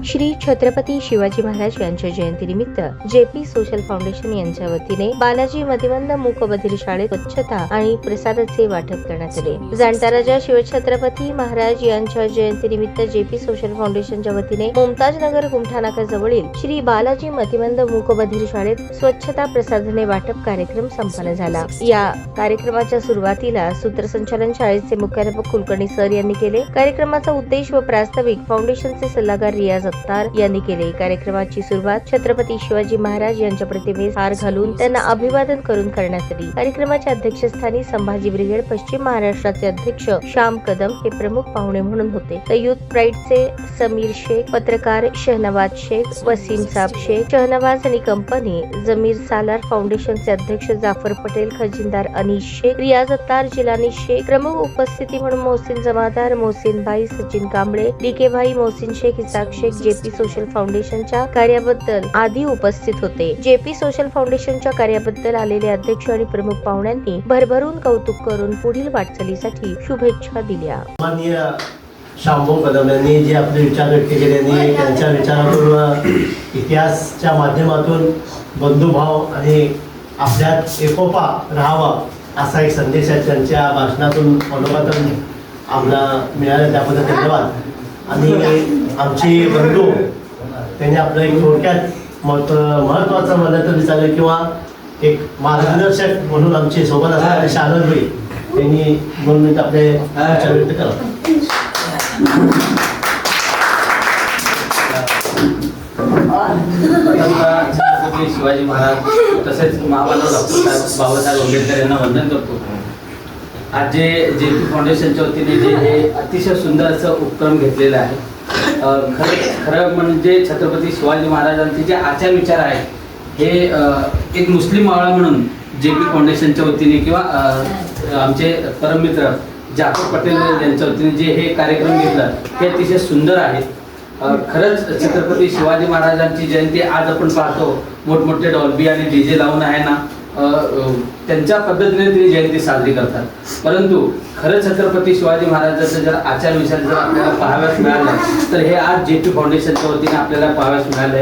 श्री छत्रपती शिवाजी महाराज यांच्या जयंतीनिमित्त JP social foundation यांच्या वतीने बालाजी मतिमंद मूकबधिर शाळेत स्वच्छता आणि प्रसादाचे वाटप करण्यात आले। जाणता राजा शिवछत्रपती महाराज यांच्या जयंतीनिमित्त जेपी सोशल फाउंडेशनच्या वतीने मुमताजनगर गुमठानाका जवळील श्री बालाजी मतिमंद मूकबधिर शाळेत स्वच्छता प्रसादाने वाटप कार्यक्रम संपन्न झाला। या कार्यक्रमाच्या सुरुवातीला सूत्रसंचालन शाळेचे मुख्याध्यापक कुलकर्णी सर यांनी केले। कार्यक्रमाचा उद्देश व प्रास्ताविक फाउंडेशनचे सल्लागार रियाज अख्तर यांनी केले। कार्यक्रमाची सुरुवात छत्रपती शिवाजी महाराज यांच्या प्रतिमेस हार घालून त्यांना अभिवादन करून करण्यात आली। कार्यक्रमाच्या अध्यक्षस्थानी संभाजी ब्रिगेड पश्चिम महाराष्ट्राचे अध्यक्ष श्याम कदम हे प्रमुख पाहुणे म्हणून होते। तर युथ प्राईडचे समीर शेख, पत्रकार शहनवाज शेख, वसीम साब शेख, शहनवाज आणि कंपनी, जमीर सालार, फाउंडेशनचे अध्यक्ष जाफर पटेल, खजिनदार अनीश शेख, रियाज अख्तर, जिलानी शेख, प्रमुख उपस्थिती म्हणून मोहसिन जमादार, मोहसिन भाई, सचिन कांबळे, डीके भाई, मोहसिन शेख, इसाक शेख, जेपी सोशल फाउंडेशनच्या कार्याबद्दल आदी उपस्थित होते। जेपी सोशल फाउंडेशनच्या कार्याबद्दल आलेले अध्यक्ष आणि प्रमुख पाहुण्यांनी भरभरून कौतुक करून पुढील वाटचालीसाठी शुभेच्छा दिल्या। माननीय श्यामभाऊ कदम यांनी जे आपले विचार व्यक्त केले आणि त्यांच्या विचारातून इतिहासच्या माध्यमातून बंधुभाव आणि आपल्यात एकोपा राहावा असा एक संदेश आहे त्यांच्या भाषणातून अनुभवातून आम्हाला मिळाला, त्याबद्दल धन्यवाद। आणि आमचे बंधू त्यांनी आपलं एक थोडक्यात महत्त्वाचं म्हणलं तर विचारलं किंवा एक मार्गदर्शक म्हणून आमचे सोबत असणारे शानभाई त्यांनी 2 मिनिट आपले विचार व्यक्त करा। छत्रपती शिवाजी महाराज तसेच महामानव डॉक्टर बाबासाहेब आंबेडकर यांना वंदन करतो। आज जे जेपी फाउंडेशनच्या वतीने जे हे अतिशय सुंदर असं उपक्रम घेतलेलं आहे, खरं म्हणजे छत्रपती शिवाजी महाराजांचे जे आचार विचार आहेत हे एक मुस्लिम मावळा म्हणून जेपी फाउंडेशनच्या वतीने किंवा आमचे परममित्र जाफर पटेल यांच्या वतीने जे हे कार्यक्रम घेतलं ते अतिशय सुंदर आहे। खरंच छत्रपती शिवाजी महाराजांची जयंती आज आपण पाहतो मोठमोठे डॉल्बी आणि डीजे लावून आहे ना, त्यांच्या पद्धतीने ते जयंती साजरी करतात, परंतु खरं छत्रपती शिवाजी महाराजांचा जर आचार विचार जर आपल्याला पाहाव्यास मिळालं तर हे आज जेपी फाउंडेशनच्या वतीने आपल्याला पाहाव्यास मिळालंय।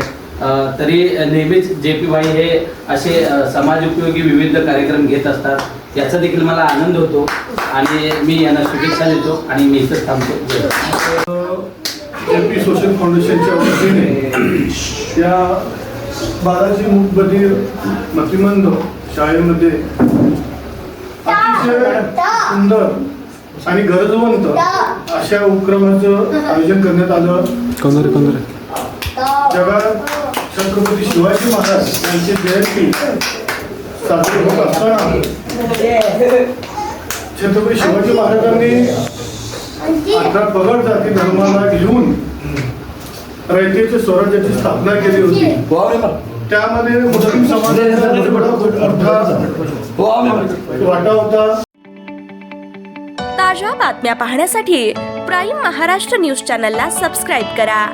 तरी नेहमीच जेपी भाई हे असे समाज उपयोगी विविध कार्यक्रम घेत असतात, याचा देखील मला आनंद होतो आणि मी यांना शुभेच्छा देतो आणि मी इथंच थांबतो। जेपी सोशल फाउंडेशनच्या वतीने या बालाजी मूकबधिर मतिमंद शाळेमध्ये अतिशय सुंदर आणि गरजवंत अशा उपक्रमाचं आयोजन करण्यात आलं। जगात छत्रपती शिवाजी महाराज यांची जयंती साजरी होत असताना छत्रपती शिवाजी महाराजांनी 18 पगड जाती धर्माला घेऊन रयतेच्या स्वराज्याची स्थापना केली होती। त्यामध्ये मुस्लिम समाजाचा वाटा होता। ताज्या बातम्या पाहण्यासाठी प्राईम महाराष्ट्र न्यूज चॅनलला सबस्क्राईब करा।